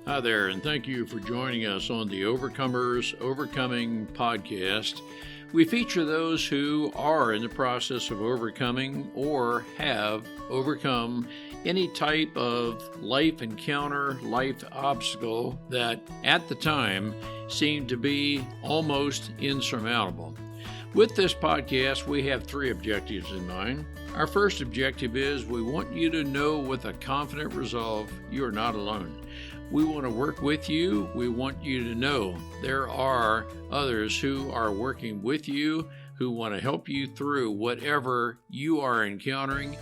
Hi there, and thank you for joining us on the Overcomers Overcoming podcast. We feature those who are in the process of overcoming or have overcome any type of life encounter, life obstacle that at the time seemed to be almost insurmountable. With this podcast, we have three objectives in mind. Our first objective is we want you to know with a confident resolve you are not alone. We want to work with you. We want you to know there are others who are working with you, who want to help you through whatever you are encountering,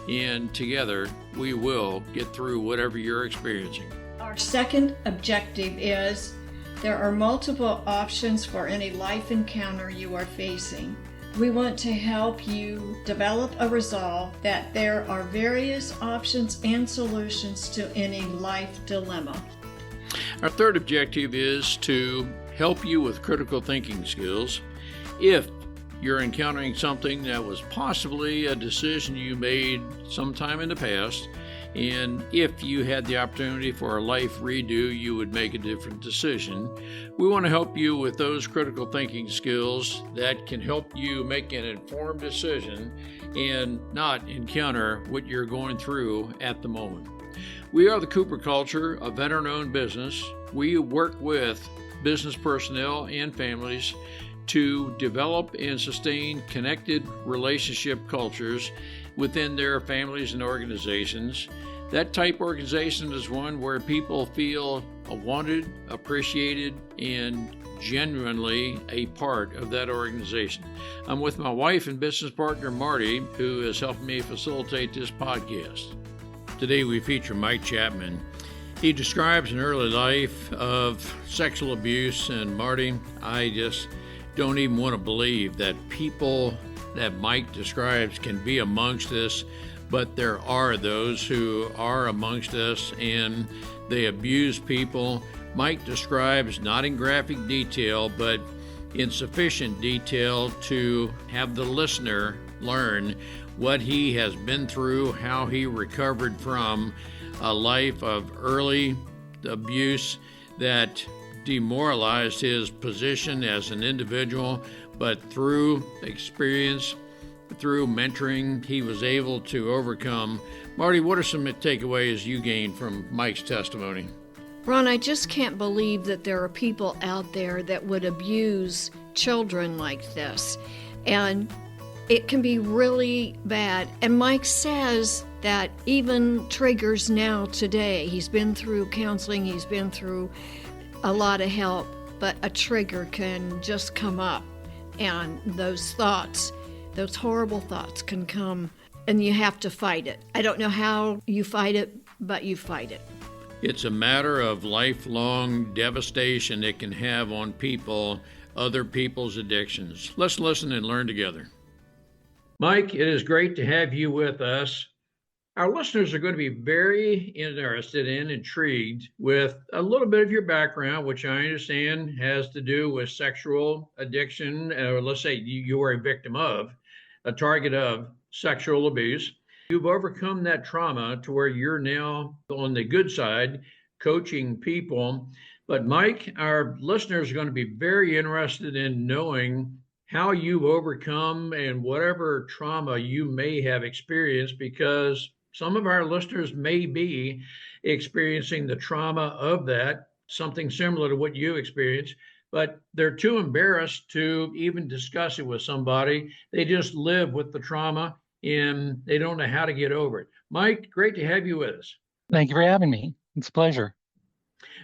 and together we will get through whatever you're experiencing. Our second objective is there are multiple options for any life encounter you are facing. We want to help you develop a resolve that there are various options and solutions to any life dilemma. Our third objective is to help you with critical thinking skills. If you're encountering something that was possibly a decision you made sometime in the past, and if you had the opportunity for a life redo, you would make a different decision. We want to help you with those critical thinking skills that can help you make an informed decision and not encounter what you're going through at the moment. We are the Cooper Culture, a veteran-owned business. We work with business personnel and families to develop and sustain connected relationship cultures within their families and organizations. That type organization is one where people feel wanted, appreciated, and genuinely a part of that organization. I'm with my wife and business partner, Marty, who has helped me facilitate this podcast. Today we feature Mike Chapman. He describes an early life of sexual abuse, and Marty, I just don't even want to believe that people that Mike describes can be amongst us, but there are those who are amongst us and they abuse people. Mike describes, not in graphic detail, but in sufficient detail to have the listener learn what he has been through, how he recovered from a life of early abuse that demoralized his position as an individual, but through experience, through mentoring, he was able to overcome. Marty, what are some takeaways you gained from Mike's testimony? Ron, I just can't believe that there are people out there that would abuse children like this. And it can be really bad. And Mike says that even triggers now today. He's been through counseling, he's been through a lot of help, but a trigger can just come up. And those thoughts, those horrible thoughts can come, and you have to fight it. I don't know how you fight it, but you fight it. It's a matter of lifelong devastation it can have on people, other people's addictions. Let's listen and learn together. Mike, it is great to have you with us. Our listeners are going to be very interested and intrigued with a little bit of your background, which I understand has to do with sexual addiction, or let's say you were a victim of, a target of sexual abuse. You've overcome that trauma to where you're now on the good side, coaching people. But Mike, our listeners are going to be very interested in knowing how you've overcome and whatever trauma you may have experienced, because some of our listeners may be experiencing the trauma of that, something similar to what you experienced, but they're too embarrassed to even discuss it with somebody. They just live with the trauma and they don't know how to get over it. Mike, great to have you with us. Thank you for having me. It's a pleasure.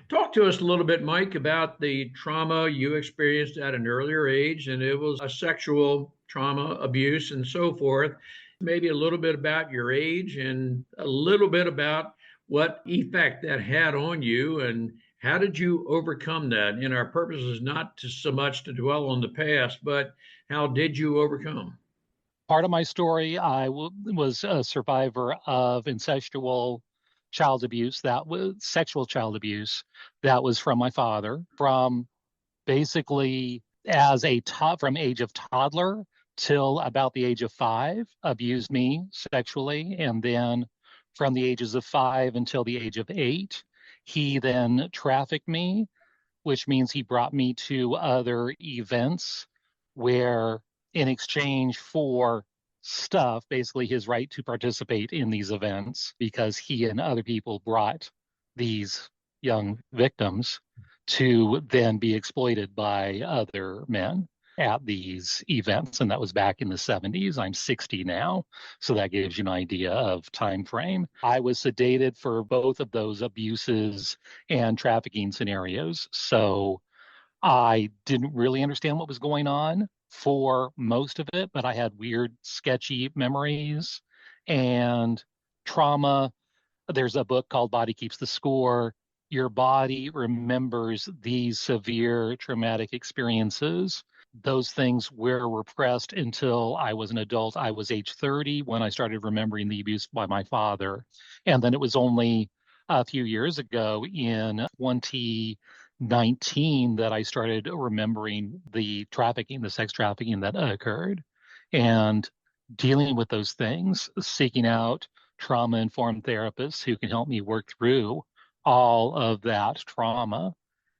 Talk to us a little bit, Mike, about the trauma you experienced at an earlier age, and it was a sexual trauma, abuse, and so forth. Maybe a little bit about your age and a little bit about what effect that had on you and how did you overcome that? And our purpose is not to so much to dwell on the past, but how did you overcome? Part of my story, I was a survivor of incestual child abuse, that was sexual child abuse, that was from my father, from basically as from age of toddler till about the age of 5, abused me sexually, and then from the ages of 5 until the age of 8, He then trafficked me, which means he brought me to other events where, in exchange for stuff, basically his right to participate in these events, because he and other people brought these young victims to then be exploited by other men at these events. And that was back in the 70s. I'm 60 now, so that gives you an idea of time frame. I was sedated for both of those abuses and trafficking scenarios, so I didn't really understand what was going on for most of it, but I had weird, sketchy memories and trauma. There's a book called Body Keeps the Score. Your body remembers these severe traumatic experiences. Those things were repressed until I was an adult. I was age 30 when I started remembering the abuse by my father. And then it was only a few years ago in 2019 that I started remembering the trafficking, the sex trafficking that occurred, and dealing with those things, seeking out trauma-informed therapists who can help me work through all of that trauma,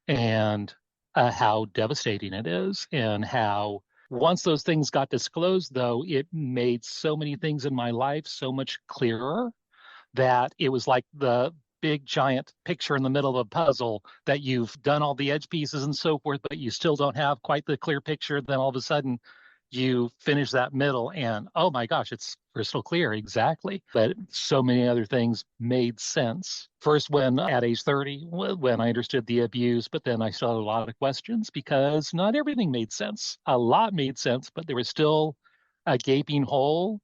and how devastating it is, and how once those things got disclosed, though, it made so many things in my life so much clearer that it was like the big giant picture in the middle of a puzzle that you've done all the edge pieces and so forth, but you still don't have quite the clear picture. Then all of a sudden you finish that middle and oh my gosh, it's crystal clear exactly. But so many other things made sense. First, when at age 30, when I understood the abuse, but then I still had a lot of questions because not everything made sense. A lot made sense, but there was still a gaping hole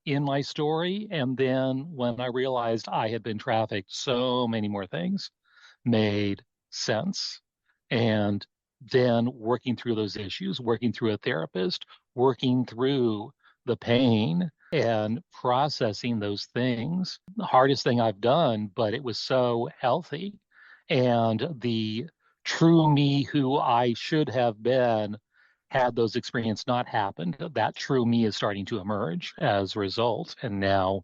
in my story. And then when I realized I had been trafficked, so many more things made sense. And then working through those issues, working through a therapist, working through the pain and processing those things. The hardest thing I've done, but it was so healthy. And the true me who I should have been, had those experiences not happened, that true me is starting to emerge as a result. And now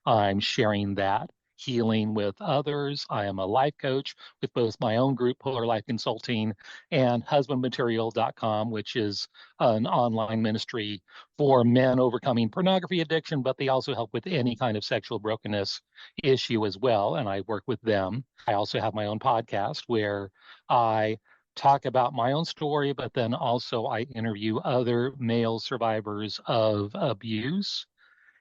I'm sharing that healing with others. I am a life coach with both my own group, Polar Life Consulting, and husbandmaterial.com, which is an online ministry for men overcoming pornography addiction, but they also help with any kind of sexual brokenness issue as well. And I work with them. I also have my own podcast where I talk about my own story, but then also I interview other male survivors of abuse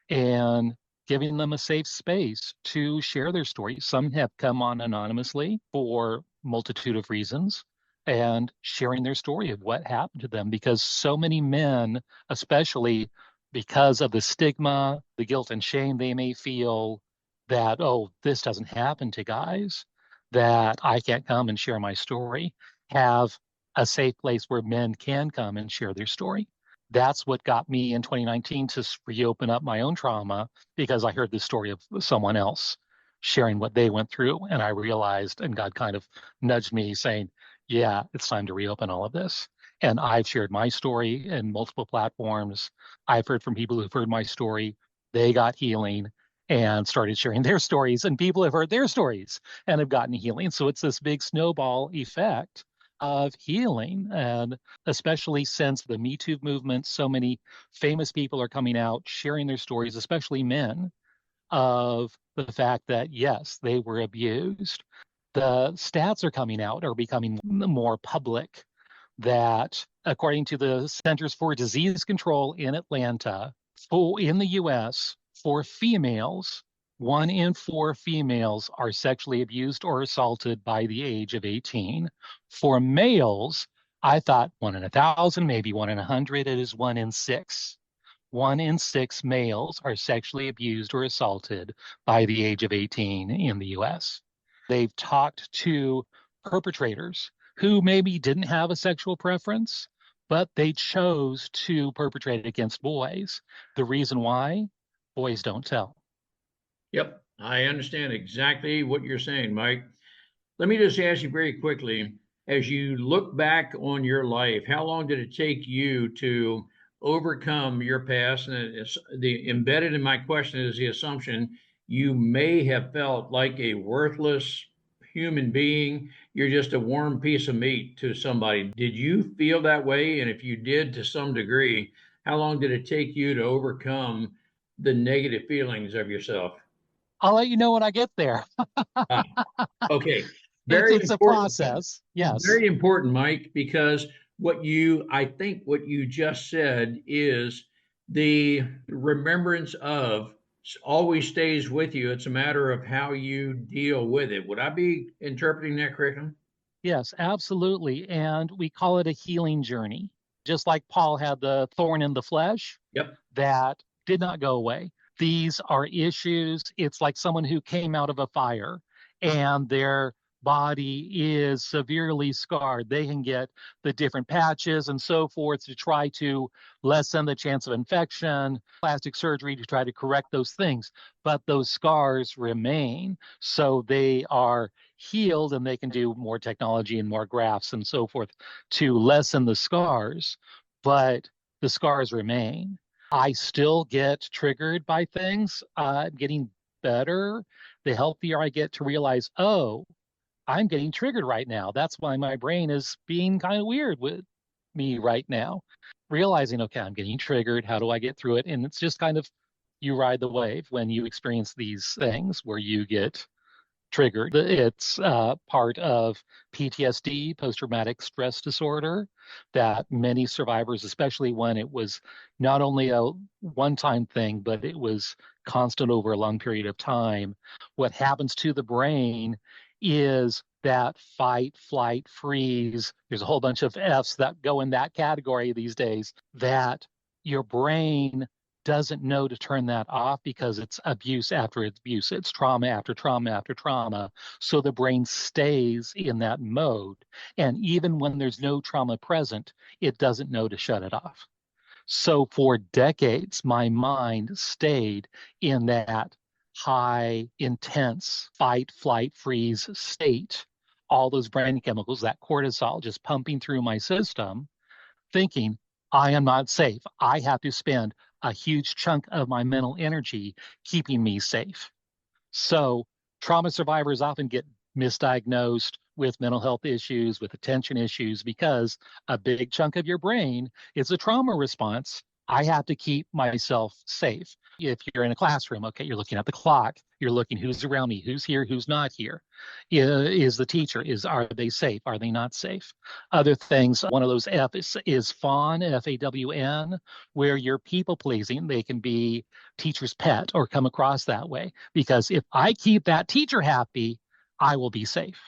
and giving them a safe space to share their story. Some have come on anonymously for multitude of reasons and sharing their story of what happened to them, because so many men, especially because of the stigma, the guilt and shame they may feel that, oh, this doesn't happen to guys, that I can't come and share my story, have a safe place where men can come and share their story. That's what got me in 2019 to reopen up my own trauma, because I heard the story of someone else sharing what they went through. And I realized, and God kind of nudged me saying, yeah, it's time to reopen all of this. And I've shared my story in multiple platforms. I've heard from people who've heard my story. They got healing and started sharing their stories, and people have heard their stories and have gotten healing. So it's this big snowball effect of healing. And especially since the Me Too movement, so many famous people are coming out sharing their stories, especially men, of the fact that, yes, they were abused. The stats are coming out, are becoming more public, that according to the Centers for Disease Control in Atlanta, in the US, for females, 1 in 4 females are sexually abused or assaulted by the age of 18. For males, I thought 1 in 1,000, maybe 1 in 100, it is 1 in 6. 1 in 6 males are sexually abused or assaulted by the age of 18 in the US. They've talked to perpetrators who maybe didn't have a sexual preference, but they chose to perpetrate it against boys. The reason why? Boys don't tell. Yep, I understand exactly what you're saying, Mike. Let me just ask you very quickly, as you look back on your life, how long did it take you to overcome your past? And it's the embedded in my question is the assumption you may have felt like a worthless human being. You're just a warm piece of meat to somebody. Did you feel that way? And if you did to some degree, how long did it take you to overcome the negative feelings of yourself? I'll let you know when I get there. Ah, okay. It's Very a important. process. Yes. Very important, Mike, because I think what you just said is the remembrance of always stays with you. It's a matter of how you deal with it. Would I be interpreting that correctly? Yes, absolutely. And we call it a healing journey. Just like Paul had the thorn in the flesh Yep. that did not go away. These are issues. It's like someone who came out of a fire and their body is severely scarred. They can get the different patches and so forth to try to lessen the chance of infection, plastic surgery to try to correct those things. But those scars remain. So they are healed and they can do more technology and more grafts and so forth to lessen the scars. But the scars remain. I still get triggered by things. Getting better. The healthier I get to realize, oh, I'm getting triggered right now. That's why my brain is being kind of weird with me right now. Realizing, okay, I'm getting triggered. How do I get through it? And it's just kind of you ride the wave when you experience these things where you get triggered. It's part of PTSD, post traumatic stress disorder, that many survivors, especially when it was not only a one time thing, but it was constant over a long period of time. What happens to the brain is that fight, flight, freeze. There's a whole bunch of F's that go in that category these days, that your brain doesn't know to turn that off because it's abuse after abuse. It's trauma after trauma after trauma. So the brain stays in that mode. And even when there's no trauma present, it doesn't know to shut it off. So for decades, my mind stayed in that high, intense fight, flight, freeze state. All those brain chemicals, that cortisol just pumping through my system, thinking, I am not safe. I have to spend a huge chunk of my mental energy keeping me safe. So trauma survivors often get misdiagnosed with mental health issues, with attention issues, because a big chunk of your brain is a trauma response. I have to keep myself safe. If you're in a classroom, okay, you're looking at the clock, you're looking who's around me, who's here, who's not here. Is the teacher, are they safe? Are they not safe? Other things, one of those F is fawn, Fawn, where you're people pleasing. They can be teacher's pet or come across that way. Because if I keep that teacher happy, I will be safe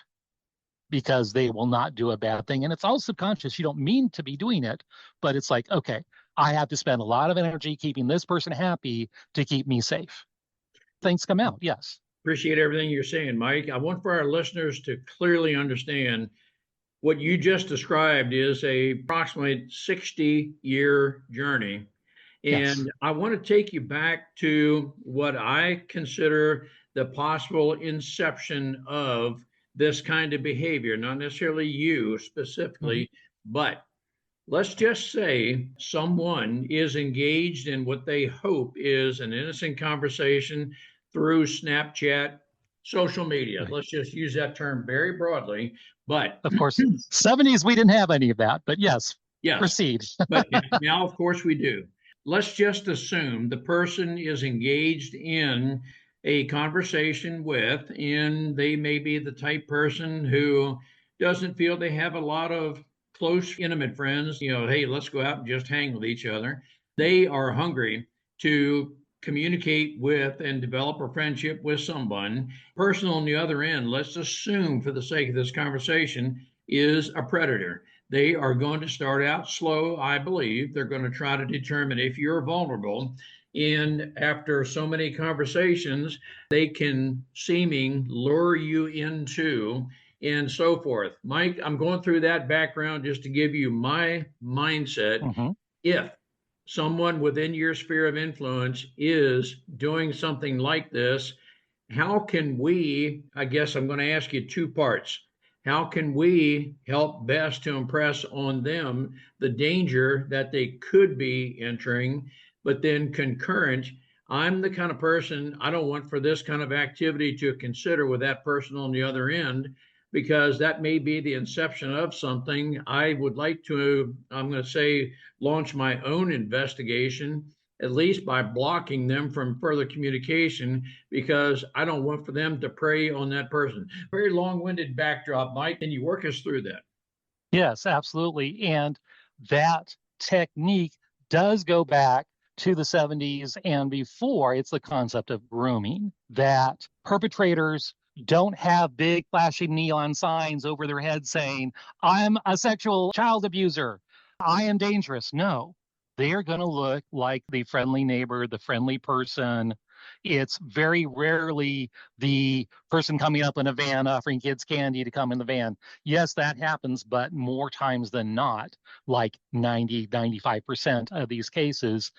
because they will not do a bad thing. And it's all subconscious. You don't mean to be doing it, but it's like, okay, I have to spend a lot of energy keeping this person happy to keep me safe. Things come out, yes. Appreciate everything you're saying, Mike. I want for our listeners to clearly understand what you just described is a approximately 60-year journey. Yes. And I want to take you back to what I consider the possible inception of this kind of behavior, not necessarily you Mm-hmm. specifically, but let's just say someone is engaged in what they hope is an innocent conversation through Snapchat, social media. Right. Let's just use that term very broadly. But Of course, 70s, we didn't have any of that, but yes, yes, proceed. but now, of course, we do. Let's just assume the person is engaged in a conversation with, and they may be the type person who doesn't feel they have a lot of close, intimate friends. Hey, let's go out and just hang with each other. They are hungry to communicate with and develop a friendship with someone. Person on the other end, let's assume for the sake of this conversation, is a predator. They are going to start out slow, I believe. They're going to try to determine if you're vulnerable. And after so many conversations, they can seeming lure you into and so forth. Mike, I'm going through that background just to give you my mindset. Mm-hmm. If someone within your sphere of influence is doing something like this, how can we, I guess I'm going to ask you two parts. How can we help best to impress on them the danger that they could be entering? But then concurrent, I'm the kind of person I don't want for this kind of activity to consider with that person on the other end, because that may be the inception of something. I would like to, I'm going to say, launch my own investigation, at least by blocking them from further communication, because I don't want for them to prey on that person. Very long winded backdrop, Mike. Can you work us through that? Yes, absolutely. And that technique does go back to the 70s and before. It's the concept of grooming, that perpetrators don't have big flashing neon signs over their heads saying, I'm a sexual child abuser. I am dangerous. No, they are going to look like the friendly neighbor, the friendly person. It's very rarely the person coming up in a van offering kids candy to come in the van. Yes, that happens, but more times than not, like 90, 95% of these cases,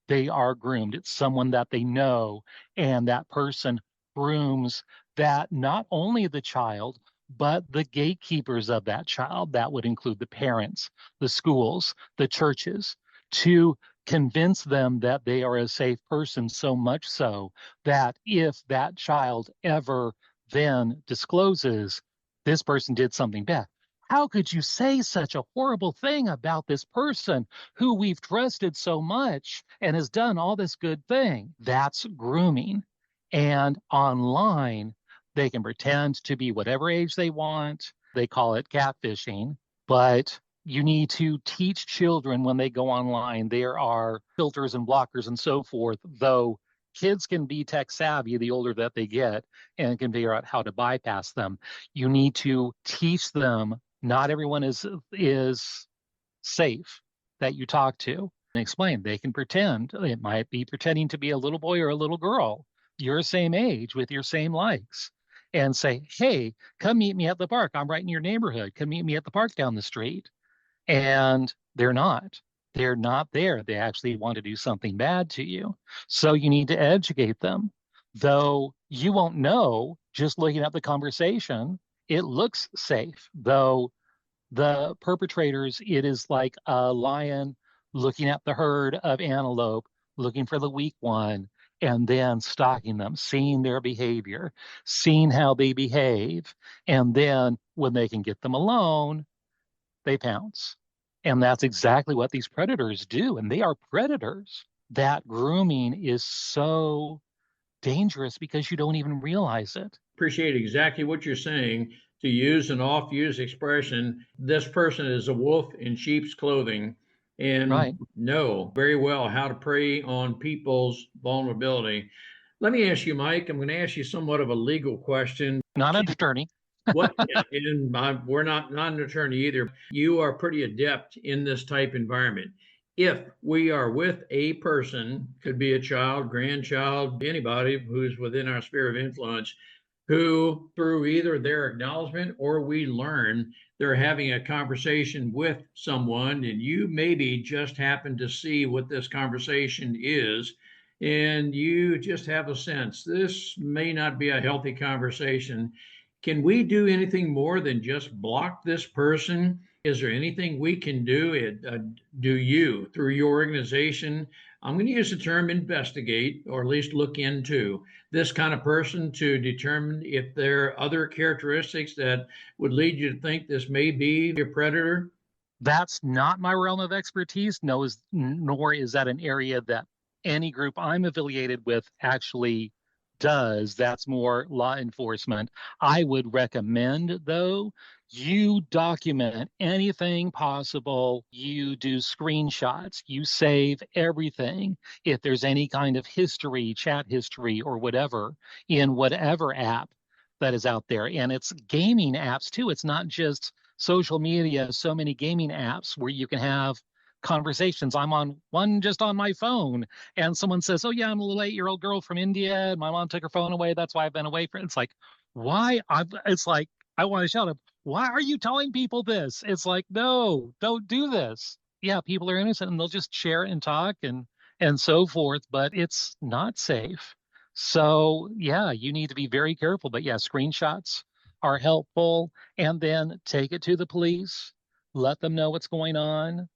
they are groomed. It's someone that they know, and that person grooms that not only the child, but the gatekeepers of that child. That would include the parents, the schools, the churches, to convince them that they are a safe person, so much so that if that child ever then discloses this person did something bad. How could you say such a horrible thing about this person who we've trusted so much and has done all this good thing? That's grooming. And online, they can pretend to be whatever age they want. They call it catfishing, but you need to teach children when they go online. There are filters and blockers and so forth, though kids can be tech savvy the older that they get and can figure out how to bypass them. You need to teach them not everyone is safe that you talk to, and explain they can pretend. It might be pretending to be a little boy or a little girl your same age with your same likes, and say, hey, come meet me at the park, I'm right in your neighborhood, come meet me at the park down the street. And they're not there. They actually want to do something bad to you. So you need to educate them. Though you won't know just looking at the conversation, it looks safe. Though the perpetrators, it is like a lion looking at the herd of antelope, looking for the weak one, and then stalking them, seeing their behavior, seeing how they behave. And then when they can get them alone, they pounce. And that's exactly what these predators do. And they are predators. That grooming is so dangerous because you don't even realize it. Appreciate exactly what you're saying. To use an oft used expression, this person is a wolf in sheep's clothing and Right. know very well how to prey on people's vulnerability. Let me ask you, Mike, I'm going to ask you somewhat of a legal question. Not an attorney. What, and we're not an attorney either. You are pretty adept in this type environment. If we are with a person, could be a child, grandchild, anybody who's within our sphere of influence, who through either their acknowledgement or we learn they're having a conversation with someone, and you maybe just happen to see what this conversation is, and you just have a sense this may not be a healthy conversation. Can we do anything more than just block this person? Is there anything we can do? Do you, through your organization, I'm going to use the term investigate, or at least look into this kind of person to determine if there are other characteristics that would lead you to think this may be a predator? That's not my realm of expertise, nor is that an area that any group I'm affiliated with actually does. That's more law enforcement. I would recommend, though, you document anything possible. You do screenshots, you save everything. If there's any kind of history, chat history, or whatever, in whatever app that is out there. And it's gaming apps too. It's not just social media, so many gaming apps where you can have conversations. I'm on one just on my phone, and someone says, oh, yeah, I'm a little 8-year-old girl from India, and my mom took her phone away. That's why I've been away from it. It's like, why? It's like, I want to shout at, why are you telling people this? It's like, no, don't do this. Yeah, people are innocent and they'll just share and talk and so forth, but it's not safe. So yeah, you need to be very careful. But yeah, screenshots are helpful, and then take it to the police, let them know what's going on,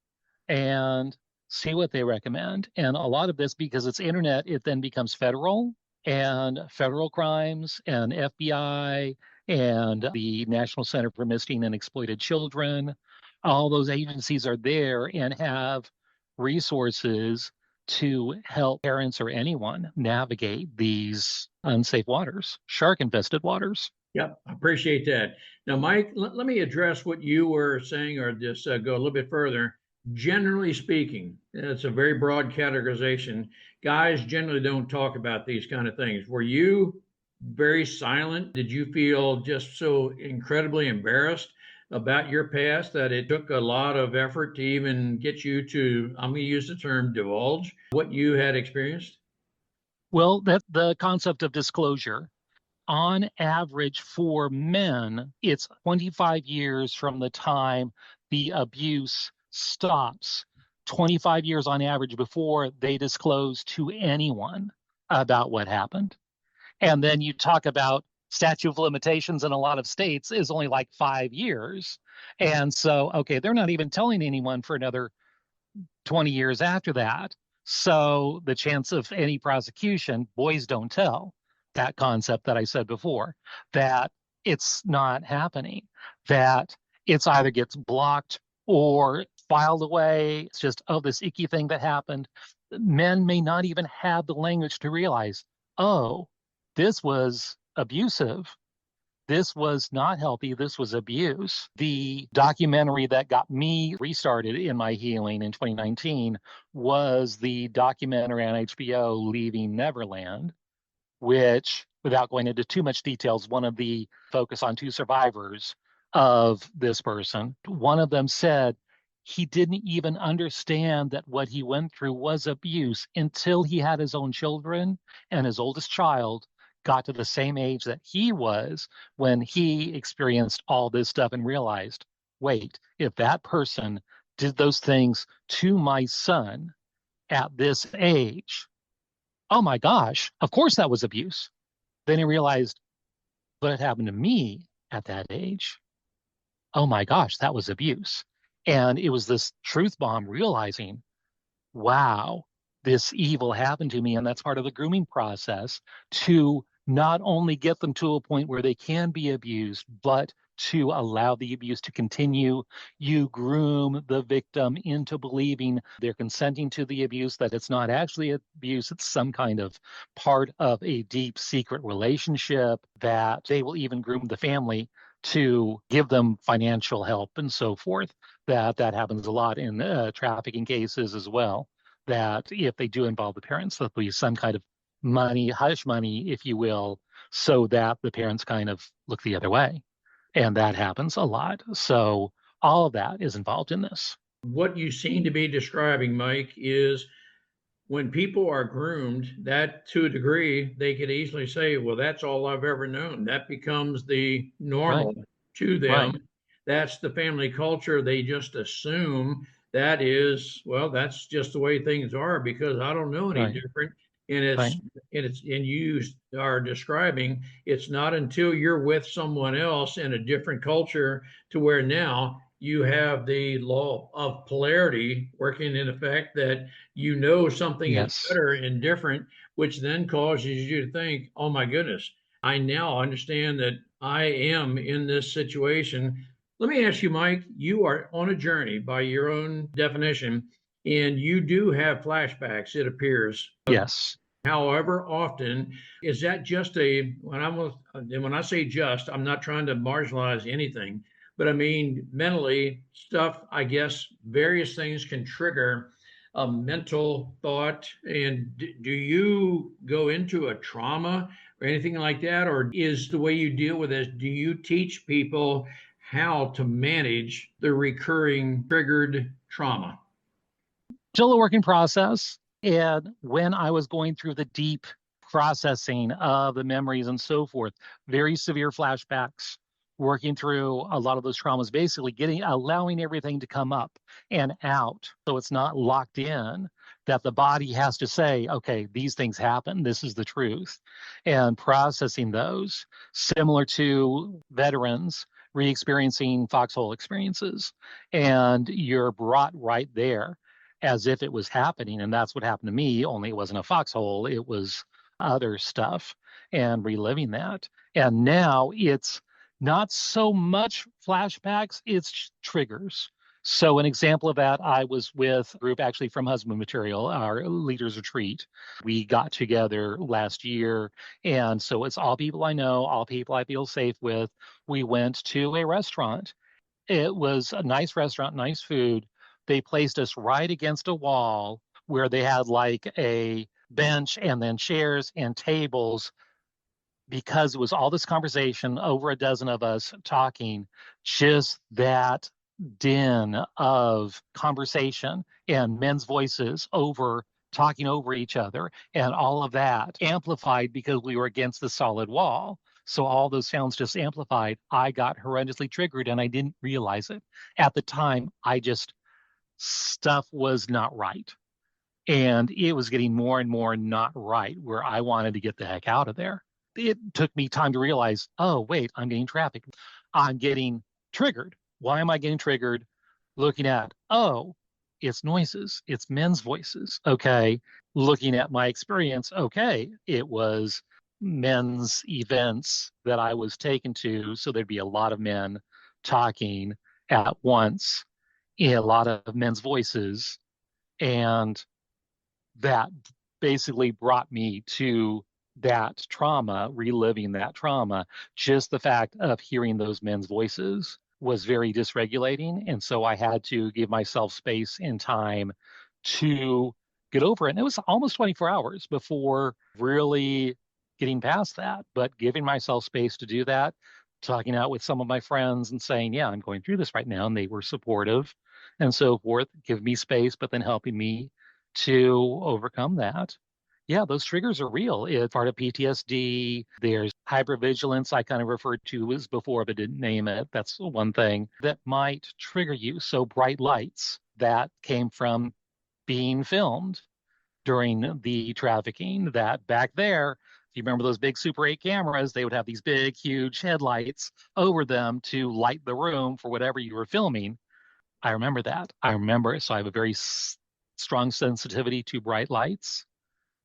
and see what they recommend. And a lot of this, because it's internet, it then becomes federal, and federal crimes and FBI and the National Center for Missing and Exploited Children. All those agencies are there and have resources to help parents or anyone navigate these unsafe waters, shark infested waters. Yep, I appreciate that. Now, Mike, let me address what you were saying, or just go a little bit further. Generally speaking, it's a very broad categorization. Guys generally don't talk about these kind of things. Were you very silent? Did you feel just so incredibly embarrassed about your past that it took a lot of effort to even get you to, I'm going to use the term, divulge what you had experienced? Well, that the concept of disclosure. On average, for men, it's 25 years from the time the abuse stops, 25 years on average before they disclose to anyone about what happened. And then you talk about statute of limitations in a lot of states is only like 5 years. And so, okay, they're not even telling anyone for another 20 years after that. So the chance of any prosecution, boys don't tell, that concept that I said before, that it's not happening, that it's either gets blocked or filed away. It's just, oh, this icky thing that happened. Men may not even have the language to realize, oh, this was abusive. This was not healthy. This was abuse. The documentary that got me restarted in my healing in 2019 was the documentary on HBO, Leaving Neverland, which, without going into too much details, one of the focus on two survivors of this person. One of them said he didn't even understand that what he went through was abuse until he had his own children, and his oldest child got to the same age that he was when he experienced all this stuff and realized, wait, if that person did those things to my son at this age, oh my gosh, of course that was abuse. Then he realized, but it happened to me at that age. Oh my gosh, that was abuse. And it was this truth bomb realizing, wow, this evil happened to me. And that's part of the grooming process to not only get them to a point where they can be abused, but to allow the abuse to continue. You groom the victim into believing they're consenting to the abuse, that it's not actually abuse, it's some kind of part of a deep secret relationship, that they will even groom the family to give them financial help and so forth. That happens a lot in trafficking cases as well, that if they do involve the parents, there'll be some kind of money, hush money, if you will, so that the parents kind of look the other way. And that happens a lot. So all of that is involved in this. What you seem to be describing, Mike, is when people are groomed, that to a degree, they could easily say, well, that's all I've ever known. That becomes the Right, normal to them. right, That's the family culture. They just assume that is, well, that's just the way things are because I don't know any right, different. And it's right. and you are describing it's not until you're with someone else in a different culture to where now you have the law of polarity working in effect, that you know something is Yes, better and different, which then causes you to think, oh my goodness, I now understand that I am in this situation. Let me ask you, Mike, you are on a journey by your own definition, and you do have flashbacks, it appears. yes, However often is that just a when I say just, I'm not trying to marginalize anything, but I mean mentally stuff, I guess various things can trigger a mental thought. And do you go into a trauma or anything like that? Or is the way you deal with this, do you teach people how to manage the recurring triggered trauma? still a working process. And when I was going through the deep processing of the memories and so forth, very severe flashbacks, working through a lot of those traumas, basically allowing everything to come up and out. So it's not locked in, that the body has to say, okay, these things happen. This is the truth. And processing those, similar to veterans re-experiencing foxhole experiences. And you're brought right there. as if it was happening. And that's what happened to me, only it wasn't a foxhole, it was other stuff, and reliving that. And now it's not so much flashbacks, it's triggers. So an example of that, I was with a group actually from Husband Material, our leaders retreat. We got together last year. And so it's all people I know, all people I feel safe with. We went to a restaurant. It was a nice restaurant, nice food. They placed us right against a wall where they had like a bench and then chairs and tables, because it was all this conversation, over a dozen of us talking, just that din of conversation and men's voices over talking over each other, and all of that amplified because we were against the solid wall. So all those sounds just amplified. I got horrendously triggered and I didn't realize it. At the time, stuff was not right. And it was getting more and more not right, where I wanted to get the heck out of there. It took me time to realize, oh, wait, I'm getting trafficked. I'm getting triggered. Why am I getting triggered? Looking at, oh, it's noises, it's men's voices. Okay. Looking at my experience, okay, it was men's events that I was taken to. So there'd be a lot of men talking at once, a lot of men's voices. And that basically brought me to that trauma, reliving that trauma. Just the fact of hearing those men's voices was very dysregulating. And so I had to give myself space and time to get over it. And it was almost 24 hours before really getting past that, but giving myself space to do that, talking out with some of my friends and saying, yeah, I'm going through this right now. And they were supportive and so forth, give me space, but then helping me to overcome that. Yeah, those triggers are real. It's part of PTSD. There's hypervigilance, I kind of referred to as before, but didn't name it. That's one thing that might trigger you. So bright lights, that came from being filmed during the trafficking. That back there, if you remember those big Super 8 cameras, they would have these big, huge headlights over them to light the room for whatever you were filming. I remember that. I remember it. So I have a very strong sensitivity to bright lights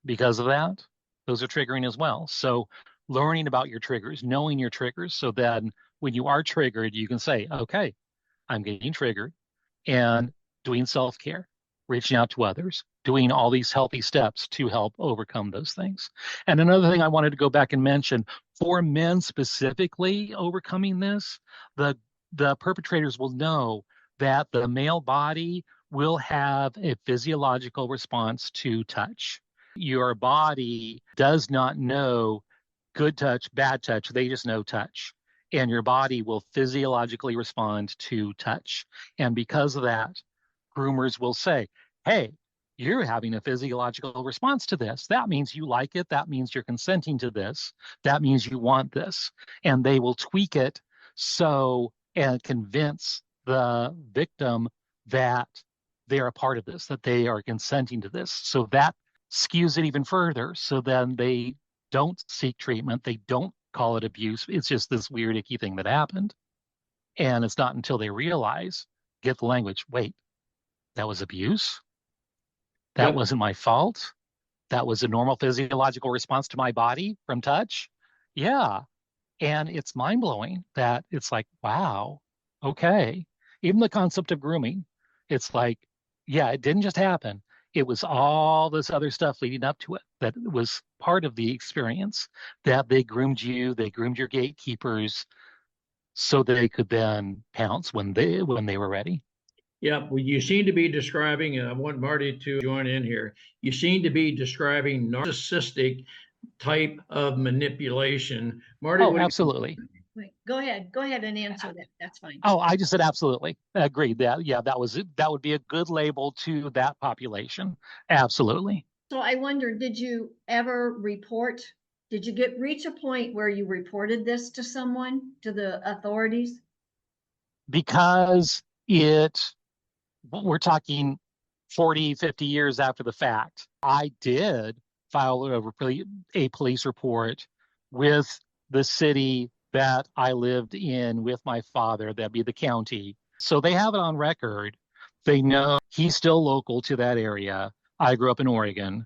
because of that. Those are triggering as well. So learning about your triggers, knowing your triggers, so then when you are triggered, you can say, okay, I'm getting triggered, and doing self-care, reaching out to others, doing all these healthy steps to help overcome those things. And another thing I wanted to go back and mention, for men specifically overcoming this, the perpetrators will know that the male body will have a physiological response to touch. Your body does not know good touch, bad touch. They just know touch. And your body will physiologically respond to touch. And because of that, groomers will say, hey, you're having a physiological response to this. That means you like it. That means you're consenting to this. That means you want this. And they will tweak it so and convince the victim that they are a part of this, that they are consenting to this. So that skews it even further. So then they don't seek treatment. They don't call it abuse. It's just this weird, icky thing that happened. And it's not until they realize, get the language, wait, that was abuse? That wasn't my fault? That was a normal physiological response to my body from touch? Yeah. And it's mind blowing that it's like, wow, okay. Even the concept of grooming, it's like, yeah, it didn't just happen. It was all this other stuff leading up to it that was part of the experience, that they groomed you, they groomed your gatekeepers so they could then pounce when they were ready. Yeah, well, you seem to be describing, and I want Marty to join in here. You seem to be describing narcissistic type of manipulation. Marty, Oh, absolutely. Wait, go ahead and answer that. That's fine. Oh, I just said absolutely. Agreed. That, yeah, that was it. That would be a good label to that population. Absolutely. So I wonder, did you ever report? Did you reach a point where you reported this to someone, to the authorities? Because we're talking 40, 50 years after the fact. I did file a police report with the city that I lived in with my father, that'd be the county. So they have it on record. They know He's still local to that area. I grew up in Oregon.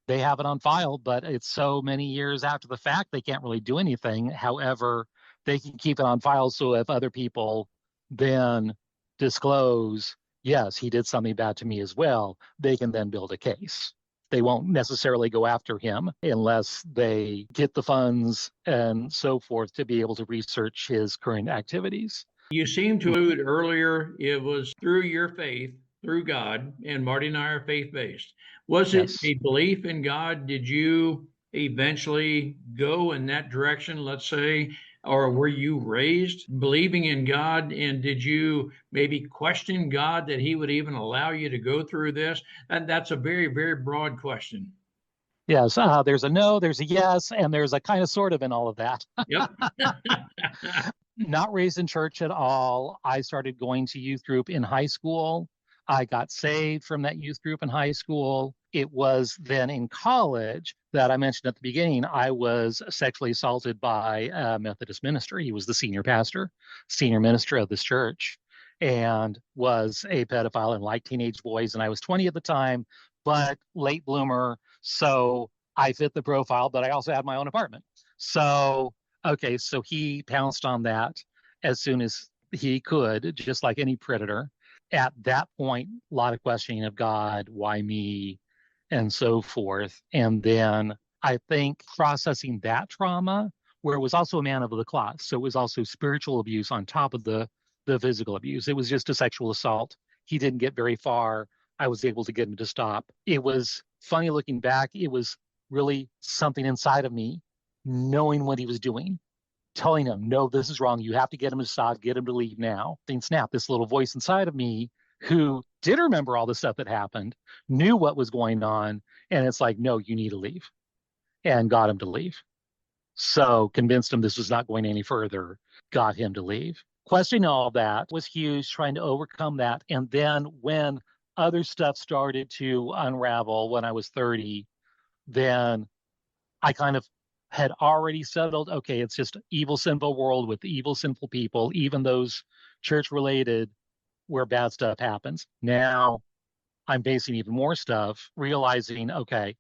They have it on file, but it's so many years after the fact, they can't really do anything. However, they can keep it on file. So if other people then disclose, yes, he did something bad to me as well, they can then build a case. They won't necessarily go after him unless they get the funds and so forth to be able to research his current activities. You seem to allude earlier it was through your faith, through God, and Marty and I are faith based. Was it Yes. a belief in God? Did you eventually go in that direction, let's say, or were you raised believing in God? And did you maybe question God that He would even allow you to go through this? And that's a very, very broad question. Yes. There's a no, there's a yes, and there's a kind of sort of in all of that. Yep. Not raised in church at all. I started going to youth group in high school. I got saved from that youth group in high school. It was then in college that I mentioned at the beginning, I was sexually assaulted by a Methodist minister. He was the senior pastor, senior minister of this church, and was a pedophile and liked teenage boys. And I was 20 at the time, but late bloomer. So I fit the profile, but I also had my own apartment. So okay, so he pounced on that as soon as he could, just like any predator. At that point, a lot of questioning of God, why me, and so forth. And then I think processing that trauma, where it was also a man of the cloth. So it was also spiritual abuse on top of the physical abuse. It was just a sexual assault. He didn't get very far. I was able to get him to stop. It was funny looking back. It was really something inside of me knowing what he was doing, telling him, no, this is wrong. You have to get him to stop, get him to leave now. Then snap, this little voice inside of me who did remember all the stuff that happened, knew what was going on. And it's like, no, you need to leave, and got him to leave. So convinced him this was not going any further, got him to leave. Questioning all that was huge, trying to overcome that. And then when other stuff started to unravel when I was 30, then I kind of had already settled, okay, it's just evil, sinful world with evil, sinful people, even those church related where bad stuff happens. Now I'm facing even more stuff, realizing, okay,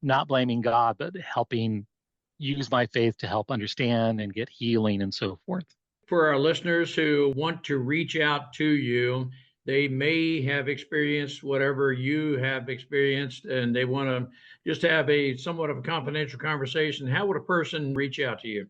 not blaming God, but helping use my faith to help understand and get healing and so forth. For our listeners who want to reach out to you, they may have experienced whatever you have experienced and they want to just have a somewhat of a confidential conversation. How would a person reach out to you?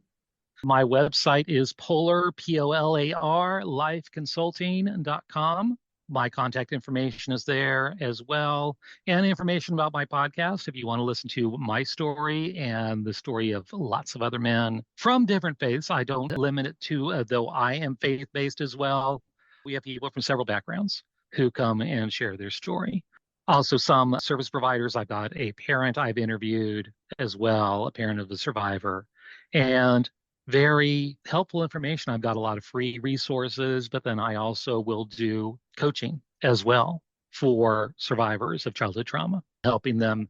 My website is Polar, Polar, lifeconsulting.com. My contact information is there as well, and information about my podcast if you want to listen to my story and the story of lots of other men from different faiths. I don't limit it to, though I am faith based as well. We have people from several backgrounds who come and share their story. Also, some service providers. I've got a parent I've interviewed as well, a parent of the survivor, and very helpful information. I've got a lot of free resources, but then I also will do coaching as well for survivors of childhood trauma, helping them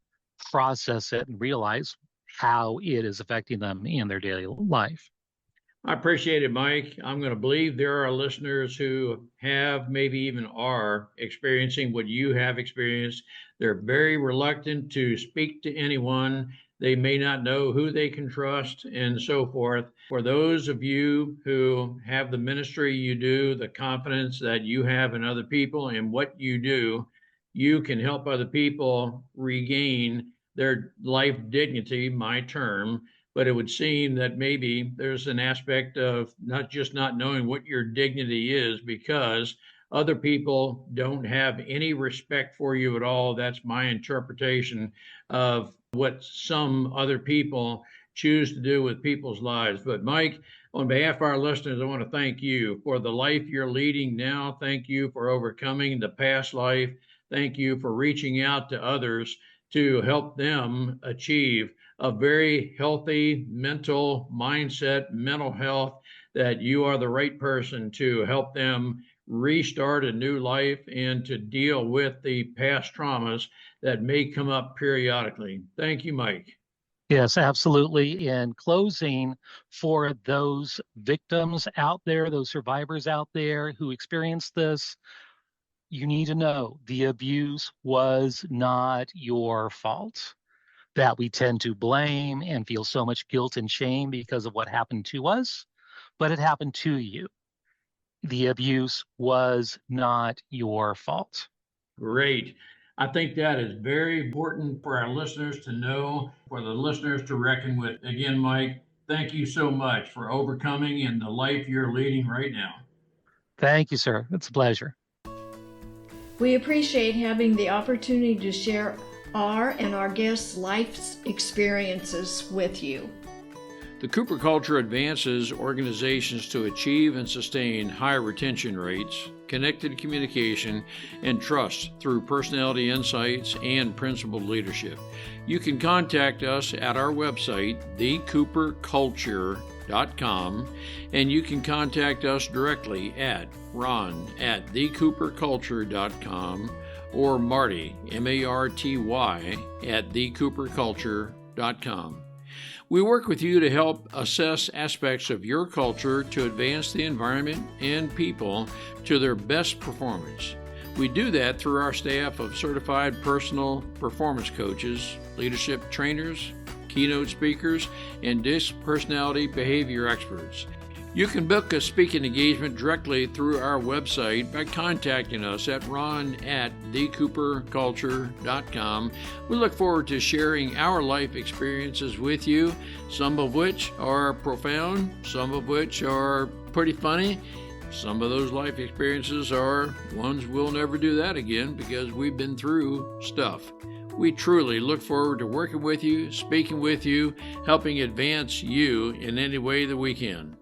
process it and realize how it is affecting them in their daily life. I appreciate it, Mike. I'm going to believe there are listeners who have, maybe even are, experiencing what you have experienced. They're very reluctant to speak to anyone. They may not know who they can trust and so forth. For those of you who have the ministry you do, the confidence that you have in other people and what you do, you can help other people regain their life dignity, my term, but it would seem that maybe there's an aspect of not just not knowing what your dignity is because other people don't have any respect for you at all. That's my interpretation of what some other people choose to do with people's lives. But Mike, on behalf of our listeners, I want to thank you for the life you're leading now. Thank you for overcoming the past life. Thank you for reaching out to others to help them achieve a very healthy mental mindset, mental health, that you are the right person to help them restart a new life and to deal with the past traumas that may come up periodically. Thank you, Mike. Yes, absolutely. In closing, for those victims out there, those survivors out there who experience this, you need to know the abuse was not your fault. That we tend to blame and feel so much guilt and shame because of what happened to us, but it happened to you. The abuse was not your fault. Great. I think that is very important for our listeners to know, for the listeners to reckon with. Again, Mike, thank you so much for overcoming in the life you're leading right now. Thank you, sir. It's a pleasure. We appreciate having the opportunity to share our and our guests' life's experiences with you. The Cooper Culture advances organizations to achieve and sustain high retention rates, connected communication, and trust through personality insights and principled leadership. You can contact us at our website, thecooperculture.com, and you can contact us directly at ron@thecooperculture.com or Marty, Marty, at thecooperculture.com. We work with you to help assess aspects of your culture to advance the environment and people to their best performance. We do that through our staff of certified personal performance coaches, leadership trainers, keynote speakers, and DISC personality behavior experts. You can book a speaking engagement directly through our website by contacting us at ron@thecooperculture.com. We look forward to sharing our life experiences with you, some of which are profound, some of which are pretty funny. Some of those life experiences are ones we'll never do that again because we've been through stuff. We truly look forward to working with you, speaking with you, helping advance you in any way that we can.